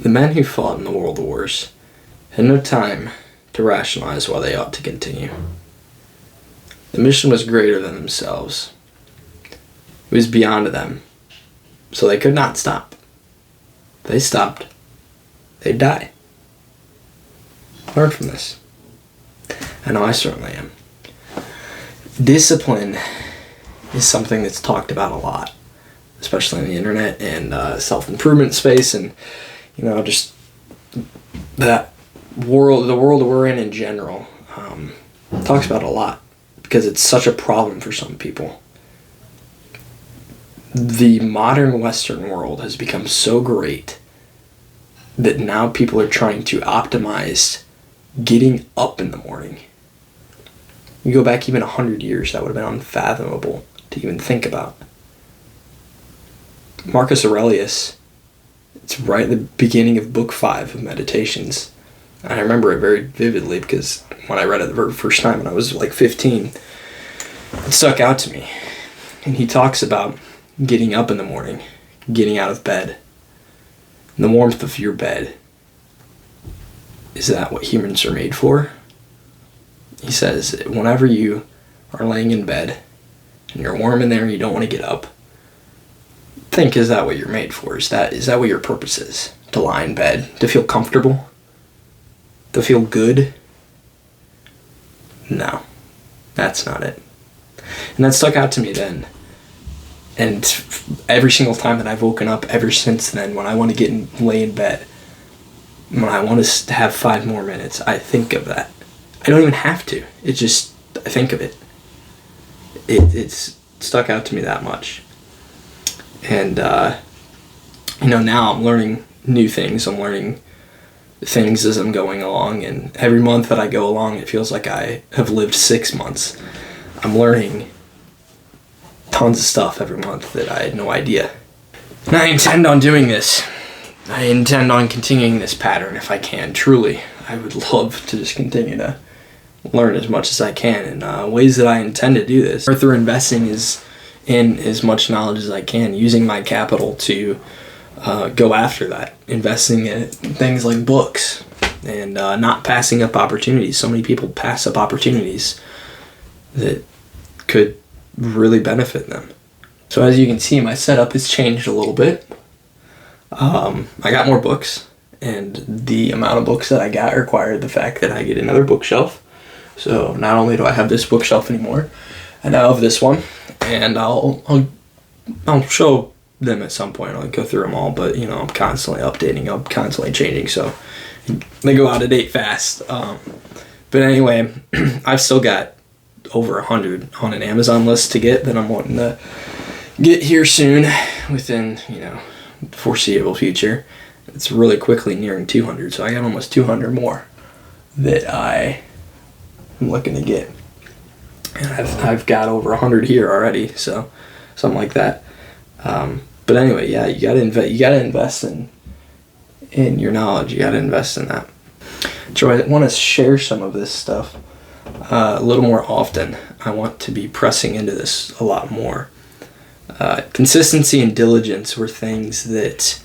The men who fought in the world wars had no time to rationalize why they ought to continue. The mission was greater than themselves. It was beyond them, so they could not stop. If they stopped, they'd die. Learn from this. I know I certainly am. Discipline is something that's talked about a lot, especially on the internet and self-improvement space, and just that world, the world we're in general, talks about it a lot because it's such a problem for some people. The modern Western world has become so great that now people are trying to optimize getting up in the morning. You go back even 100 years, that would have been unfathomable to even think about. Marcus Aurelius, it's right at the beginning of book 5 of Meditations. And I remember it very vividly because when I read it the very first time when I was like 15, it stuck out to me. And he talks about getting up in the morning, getting out of bed. And the warmth of your bed. Is that what humans are made for? He says, whenever you are laying in bed and you're warm in there and you don't want to get up, think, is that what you're made for? Is that what your purpose is? To lie in bed? To feel comfortable? To feel good? No, that's not it. And that stuck out to me then. And every single time that I've woken up ever since then, when I want to get and lay in bed, when I want to have 5 more minutes, I think of that. I don't even have to. I think of it. It's stuck out to me that much. And, now I'm learning new things. I'm learning things as I'm going along. And every month that I go along, it feels like I have lived 6 months. I'm learning tons of stuff every month that I had no idea. And I intend on doing this. I intend on continuing this pattern if I can. Truly, I would love to just continue to learn as much as I can. And ways that I intend to do this are through investing in as much knowledge as I can, using my capital to go after that. Investing in things like books and not passing up opportunities. So many people pass up opportunities that could really benefit them. So as you can see, my setup has changed a little bit. I got more books, and the amount of books that I got required the fact that I get another bookshelf. So not only do I have this bookshelf anymore, I now have this one, and I'll show them at some point. I'll go through them all, but I'm constantly updating, I'm constantly changing, so they go out of date fast. But anyway, I've still got over 100 on an Amazon list to get that I'm wanting to get here soon within foreseeable future. It's really quickly nearing 200, so I got almost 200 more that I am looking to get, and I've got over 100 here already, so something like that. But anyway, yeah, you gotta invest in your knowledge. You gotta invest in that. So I want to share some of this stuff a little more often. I want to be pressing into this a lot more. Consistency and diligence were things that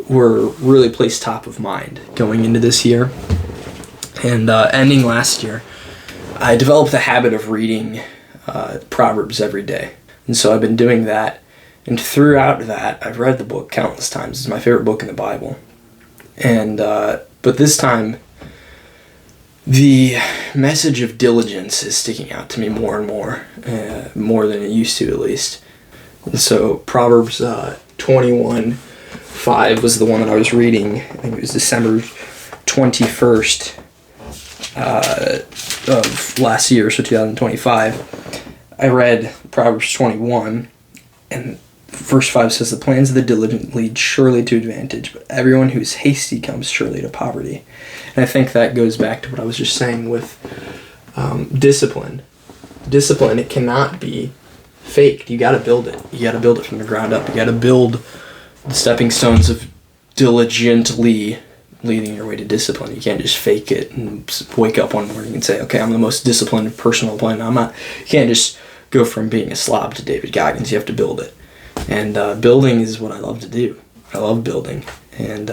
were really placed top of mind going into this year. And ending last year, I developed the habit of reading Proverbs every day. And so I've been doing that. And throughout that, I've read the book countless times. It's my favorite book in the Bible. And but this time, the message of diligence is sticking out to me more and more than it used to, at least. And so Proverbs 21:5 was the one that I was reading. I think it was December 21st of last year, so 2025. I read Proverbs 21, and verse 5 says, "The plans of the diligent lead surely to advantage, but everyone who is hasty comes surely to poverty." And I think that goes back to what I was just saying with discipline. Discipline, it cannot be faked. You got to build it. You got to build it from the ground up. You got to build the stepping stones of diligently leading your way to discipline. You can't just fake it and wake up one morning and say, okay, I'm the most disciplined person on the planet. I'm not. You can't just go from being a slob to David Goggins. You have to build it. And building is what I love to do. I love building, and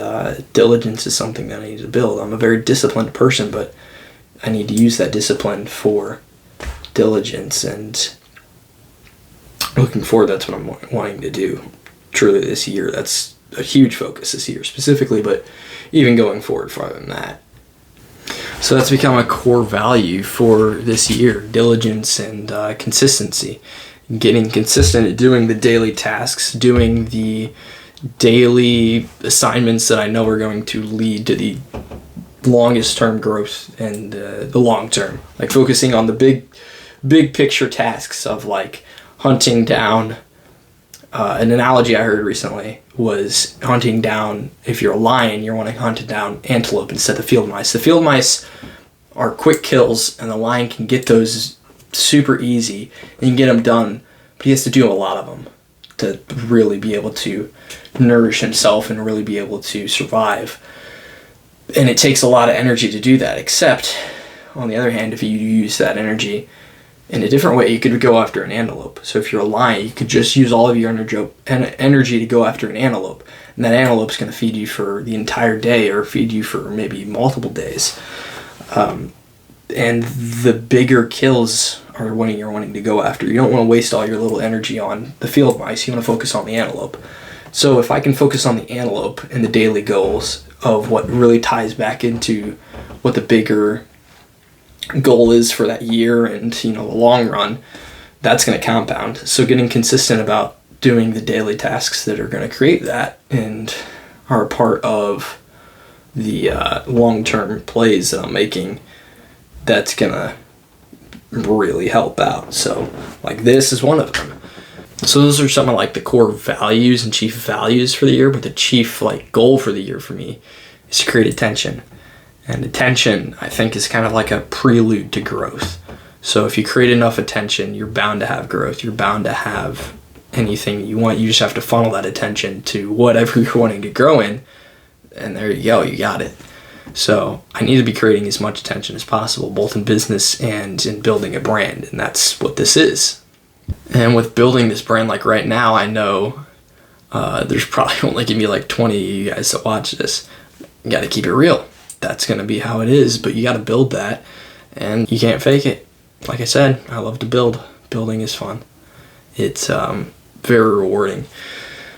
diligence is something that I need to build. I'm a very disciplined person, but I need to use that discipline for diligence, and looking forward, that's what I'm wanting to do truly this year. That's a huge focus this year specifically, but even going forward farther than that. So that's become a core value for this year: diligence and consistency. Getting consistent at doing the daily tasks, doing the daily assignments that I know are going to lead to the longest term growth and the long term. Like focusing on the big picture tasks of like hunting down. An analogy I heard recently was hunting down, if you're a lion, you're wanting to hunt down antelope instead of field mice. The field mice are quick kills, and the lion can get those super easy, and you can get them done, but he has to do a lot of them to really be able to nourish himself and really be able to survive. And it takes a lot of energy to do that, except, on the other hand, if you use that energy in a different way, you could go after an antelope. So if you're a lion, you could just use all of your energy to go after an antelope, and that antelope's going to feed you for the entire day, or feed you for maybe multiple days. And the bigger kills are when you're wanting to go after. You don't want to waste all your little energy on the field mice. You want to focus on the antelope. So if I can focus on the antelope and the daily goals of what really ties back into what the bigger goal is for that year and the long run, that's going to compound. So getting consistent about doing the daily tasks that are going to create that and are a part of the long-term plays that I'm making, that's going to really help out. So like this is one of them. So those are some of like the core values and chief values for the year, but the chief like goal for the year for me is to create attention. And attention, I think, is kind of like a prelude to growth. So if you create enough attention, you're bound to have growth. You're bound to have anything you want. You just have to funnel that attention to whatever you're wanting to grow in, and there you go, you got it. So I need to be creating as much attention as possible, both in business and in building a brand, and that's what this is. And with building this brand, like right now, I know there's probably only going to be like 20 of you guys that watch this. You got to keep it real. That's going to be how it is, but you got to build that, and you can't fake it. Like I said, I love to build. Building is fun. It's very rewarding.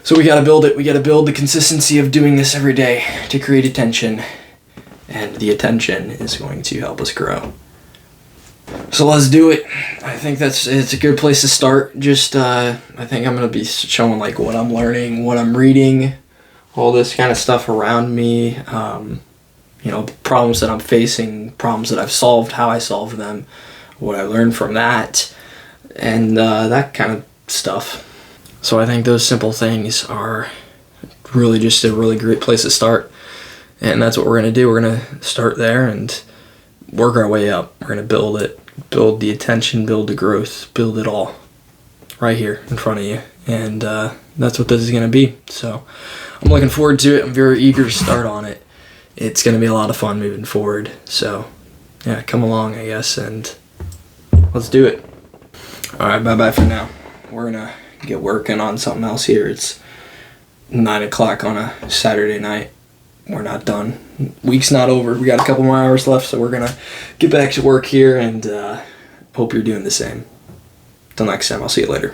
So we got to build it. We got to build the consistency of doing this every day to create attention, and the attention is going to help us grow. So let's do it. I think it's a good place to start. Just I think I'm going to be showing like what I'm learning, what I'm reading, all this kind of stuff around me. Problems that I'm facing, problems that I've solved, how I solved them, what I learned from that, and that kind of stuff. So I think those simple things are really just a really great place to start. And that's what we're going to do. We're going to start there and work our way up. We're going to build it, build the attention, build the growth, build it all right here in front of you. And that's what this is going to be. So I'm looking forward to it. I'm very eager to start on it. It's going to be a lot of fun moving forward. So yeah, come along, I guess, and let's do it. All right, bye-bye for now. We're going to get working on something else here. It's 9 o'clock on a Saturday night. We're not done. Week's not over. We got a couple more hours left, so we're going to get back to work here, and hope you're doing the same. Till next time, I'll see you later.